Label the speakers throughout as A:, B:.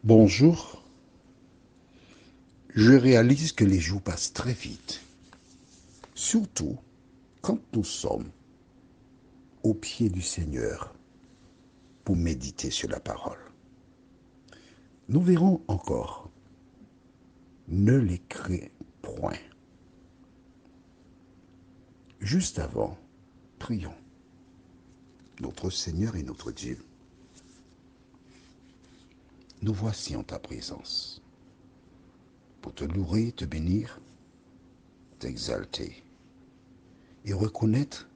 A: Bonjour, je réalise que les jours passent très vite, surtout quand nous sommes au pied du Seigneur pour méditer sur la parole. Nous verrons encore, ne les crains point. Juste avant, prions. Notre Seigneur et notre Dieu, nous voici en ta présence pour te louer, te bénir, t'exalter et reconnaître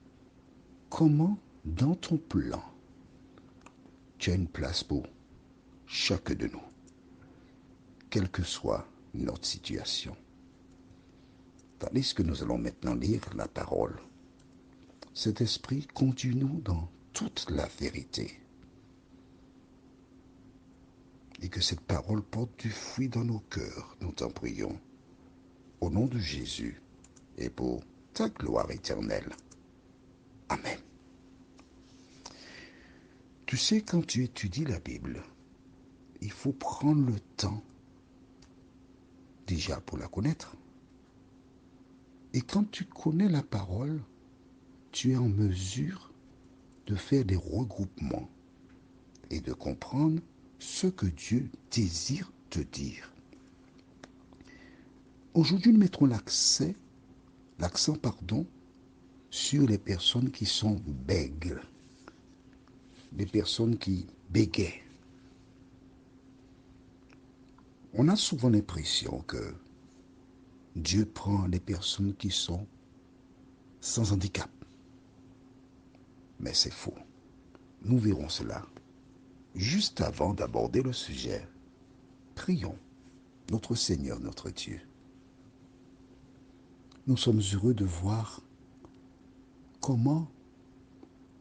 A: comment dans ton plan tu as une place pour chacun de nous, quelle que soit notre situation. Tandis que nous allons maintenant lire la parole, cet esprit conduit-nous dans toute la vérité et que cette parole porte du fruit dans nos cœurs, nous t'en prions, au nom de Jésus et pour ta gloire éternelle. Amen. Tu sais, quand tu étudies la Bible, il faut prendre le temps déjà pour la connaître. Et quand tu connais la parole, tu es en mesure de faire des regroupements et de comprendre ce que Dieu désire te dire. Aujourd'hui, nous mettrons l'accent, sur les personnes qui sont bègues, les personnes qui bégayent. On a souvent l'impression que Dieu prend les personnes qui sont sans handicap. Mais c'est faux. Nous verrons cela. Juste avant d'aborder le sujet, prions notre Seigneur, notre Dieu. Nous sommes heureux de voir comment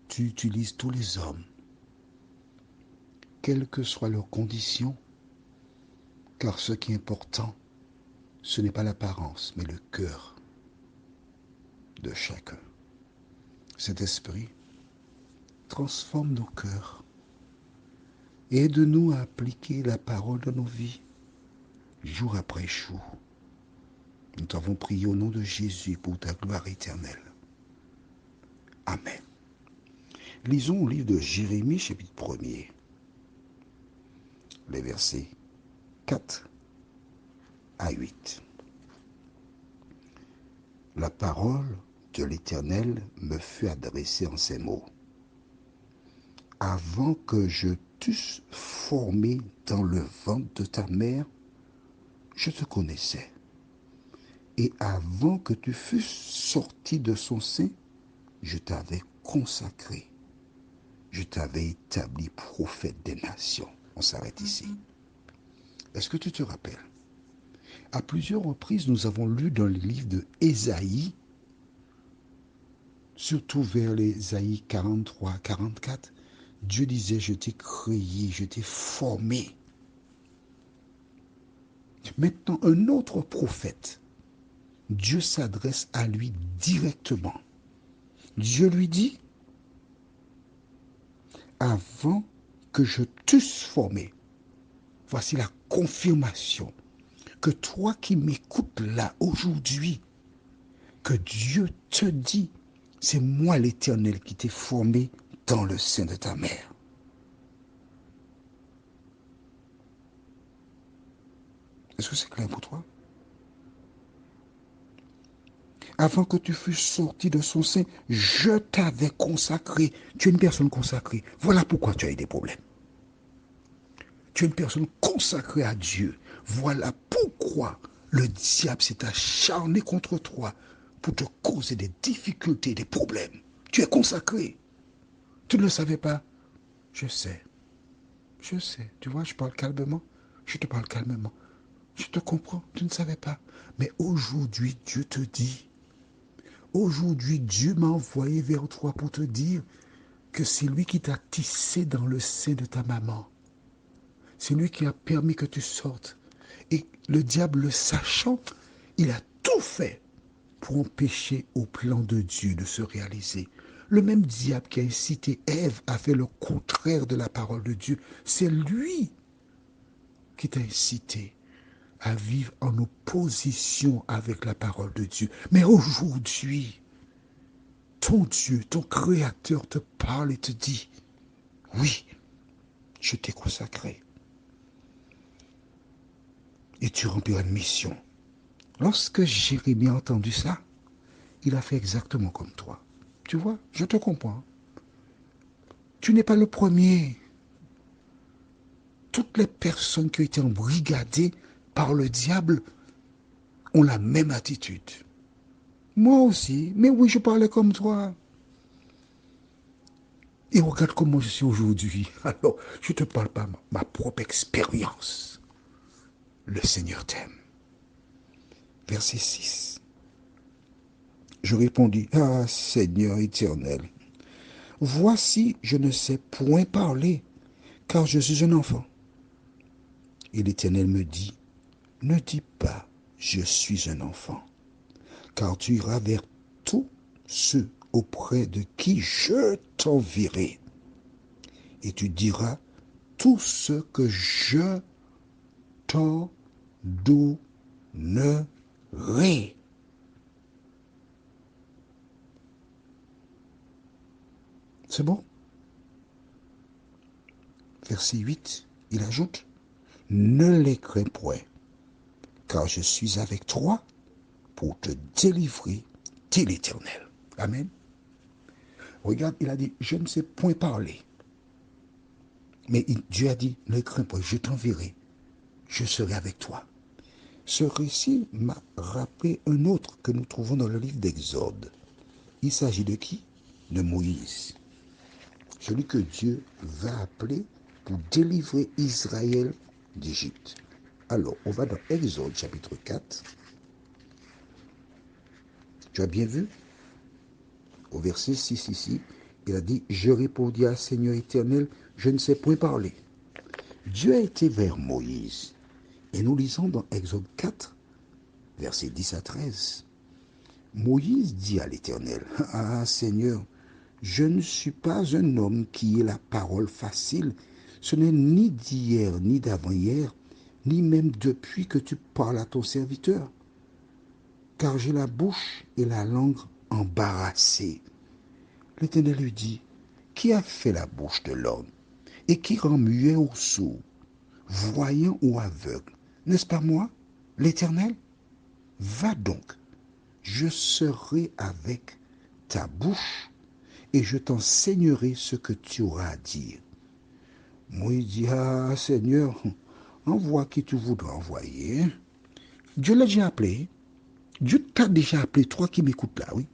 A: tu utilises tous les hommes, quelles que soient leurs conditions, car ce qui est important, ce n'est pas l'apparence, mais le cœur de chacun. Cet esprit transforme nos cœurs et aide-nous à appliquer la parole dans nos vies, jour après jour. Nous t'avons prié au nom de Jésus pour ta gloire éternelle. Amen. Lisons au livre de Jérémie, chapitre 1er, les versets 4 à 8. La parole de l'Éternel me fut adressée en ces mots. Avant que je t'eusse formé dans le ventre de ta mère, je te connaissais. Et avant que tu fusses sorti de son sein, je t'avais consacré. Je t'avais établi prophète des nations. On s'arrête ici. Est-ce que tu te rappelles? À plusieurs reprises, nous avons lu dans le livre de Ésaïe, surtout vers les Ésaïe 43, 44, Dieu disait, je t'ai créé, je t'ai formé. Maintenant, un autre prophète, Dieu s'adresse à lui directement. Dieu lui dit, avant que je t'eusse formé, voici la confirmation que toi qui m'écoutes là aujourd'hui, que Dieu te dit, c'est moi l'Éternel qui t'ai formé dans le sein de ta mère. Est-ce que c'est clair pour toi? Avant que tu fusses sorti de son sein, je t'avais consacré. Tu es une personne consacrée. Voilà pourquoi tu as eu des problèmes. Tu es une personne consacrée à Dieu. Voilà pourquoi le diable s'est acharné contre toi pour te causer des difficultés, des problèmes. Tu es consacré. Tu ne le savais pas? Je sais. Je sais. Tu vois, je parle calmement. Je te parle calmement. Je te comprends. Tu ne savais pas. Mais aujourd'hui, Dieu te dit, aujourd'hui, Dieu m'a envoyé vers toi pour te dire que c'est lui qui t'a tissé dans le sein de ta maman. C'est lui qui a permis que tu sortes. Et le diable, le sachant, il a tout fait pour empêcher au plan de Dieu de se réaliser. Le même diable qui a incité Ève à faire le contraire de la parole de Dieu, c'est lui qui t'a incité à vivre en opposition avec la parole de Dieu. Mais aujourd'hui, ton Dieu, ton Créateur te parle et te dit, oui, je t'ai consacré. Et tu rempliras une mission. Lorsque Jérémie a entendu ça, il a fait exactement comme toi. Tu vois, je te comprends. Tu n'es pas le premier. Toutes les personnes qui ont été embrigadées par le diable ont la même attitude. Moi aussi, mais oui, je parlais comme toi. Et regarde comment je suis aujourd'hui. Alors, je ne te parle pas de ma propre expérience. Le Seigneur t'aime. Verset 6. Je répondis, ah Seigneur éternel, voici, je ne sais point parler, car je suis un enfant. Et l'Éternel me dit, ne dis pas, je suis un enfant, car tu iras vers tous ceux auprès de qui je t'enverrai, et tu diras tout ce que je t'ordonnerai. C'est bon? Verset 8, il ajoute, ne les crains point, car je suis avec toi pour te délivrer, dit l'Éternel. Amen. Regarde, il a dit, je ne sais point parler. Mais Dieu a dit, ne crains pas, je t'enverrai, je serai avec toi. Ce récit m'a rappelé un autre que nous trouvons dans le livre d'Exode. Il s'agit de qui? De Moïse. Celui que Dieu va appeler pour délivrer Israël d'Égypte. Alors, on va dans Exode chapitre 4. Tu as bien vu? Au verset 6 ici, il a dit, je répondis à Seigneur éternel, je ne sais point parler. Dieu a été vers Moïse. Et nous lisons dans Exode 4, versets 10 à 13. Moïse dit à l'Éternel, ah Seigneur, je ne suis pas un homme qui ait la parole facile. Ce n'est ni d'hier, ni d'avant-hier, ni même depuis que tu parles à ton serviteur. Car j'ai la bouche et la langue embarrassées. L'Éternel lui dit, qui a fait la bouche de l'homme et qui rend muet ou sourd, voyant ou aveugle? N'est-ce pas moi, l'Éternel? Va donc, je serai avec ta bouche et je t'enseignerai ce que tu auras à dire. Moïse dit, ah Seigneur, envoie qui tu voudras envoyer. Dieu l'a déjà appelé. Dieu t'a déjà appelé, toi qui m'écoutes là, oui.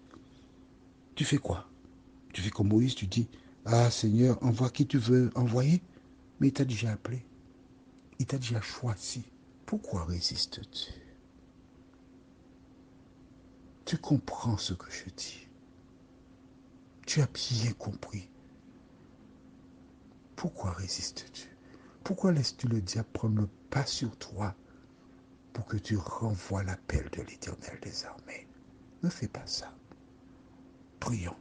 A: Tu fais quoi? Tu fais comme Moïse, tu dis, ah Seigneur, envoie qui tu veux envoyer. Mais il t'a déjà appelé. Il t'a déjà choisi. Pourquoi résistes-tu? Tu comprends ce que je dis. Tu as bien compris. Pourquoi résistes-tu? Pourquoi laisses-tu le diable prendre le pas sur toi pour que tu renvoies l'appel de l'Éternel des armées? Ne fais pas ça. Prions.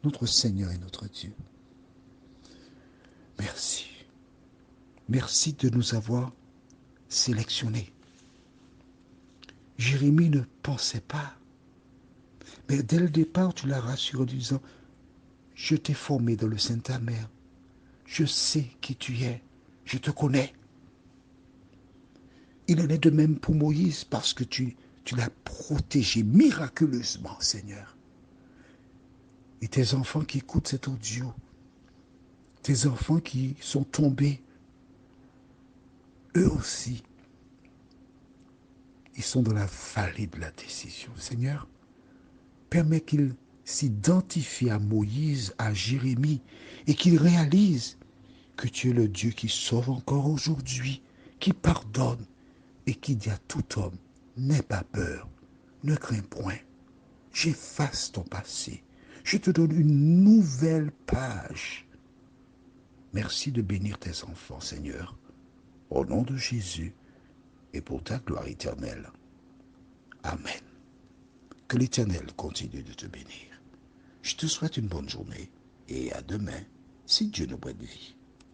A: Notre Seigneur et notre Dieu, merci. Merci de nous avoir sélectionnés. Jérémie ne pensait pas. Mais dès le départ, tu l'as rassuré en disant, je t'ai formé dans le sein de ta mère. Je sais qui tu es. Je te connais. Il en est de même pour Moïse parce que tu l'as protégé miraculeusement, Seigneur. Et tes enfants qui écoutent cet audio, tes enfants qui sont tombés, eux aussi, ils sont dans la vallée de la décision. Seigneur, permets qu'ils s'identifient à Moïse, à Jérémie, et qu'ils réalisent que tu es le Dieu qui sauve encore aujourd'hui, qui pardonne et qui dit à tout homme, n'aie pas peur, ne crains point, j'efface ton passé, je te donne une nouvelle page. Merci de bénir tes enfants, Seigneur, au nom de Jésus et pour ta gloire éternelle. Amen. Que l'Éternel continue de te bénir. Je te souhaite une bonne journée et à demain, si Dieu nous prête vie.